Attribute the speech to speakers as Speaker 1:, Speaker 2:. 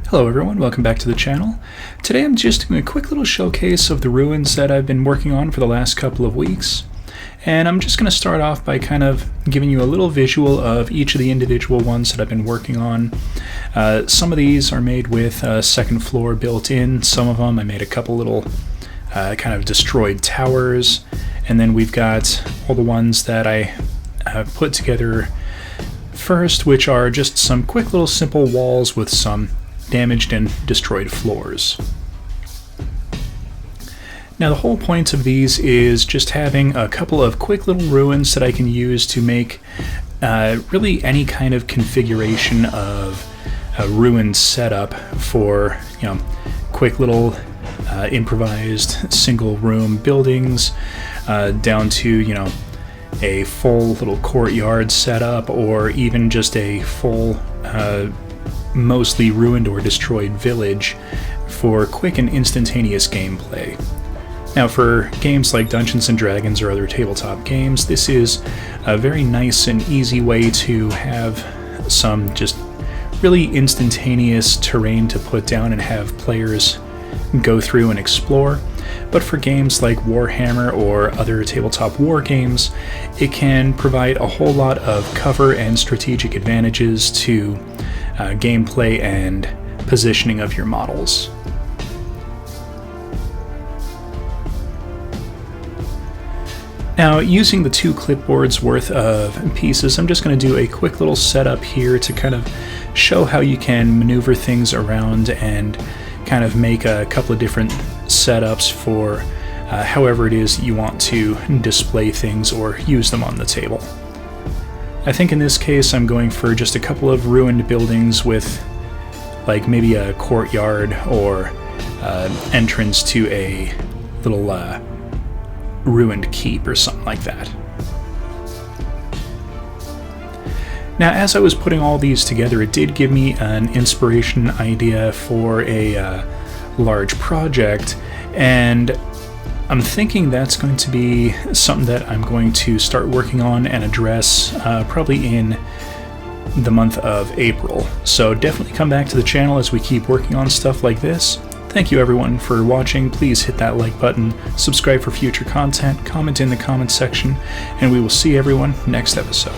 Speaker 1: Hello everyone, welcome back to the channel. Today I'm just doing a quick little showcase of the ruins that I've been working on for the last couple of weeks. And I'm just going to start off by kind of giving you a little visual of each of the individual ones that I've been working on. Some of these are made with a second floor built in. Some of them I made a couple little kind of destroyed towers. And then we've got all the ones that I put together first, which are just some quick little simple walls with some damaged and destroyed floors. Now the whole point of these is just having a couple of quick little ruins that I can use to make really any kind of configuration of a ruined setup for, quick little improvised single room buildings down to, a full little courtyard setup, or even just a full mostly ruined or destroyed village for quick and instantaneous gameplay. Now for games like Dungeons & Dragons or other tabletop games, this is a very nice and easy way to have some just really instantaneous terrain to put down and have players go through and explore. But for games like Warhammer or other tabletop war games, it can provide a whole lot of cover and strategic advantages to gameplay and positioning of your models. Now, using the 2 clipboards worth of pieces, I'm just going to do a quick little setup here to kind of show how you can maneuver things around and kind of make a couple of different setups for however it is you want to display things or use them on the table. I think in this case I'm going for just a couple of ruined buildings with like maybe a courtyard or entrance to a little ruined keep or something like that. Now, as I was putting all these together, it did give me an inspiration idea for a large project, and I'm thinking that's going to be something that I'm going to start working on and address probably in the month of April. So definitely come back to the channel as we keep working on stuff like this. Thank you everyone for watching. Please hit that like button, subscribe for future content, comment in the comments section, and we will see everyone next episode.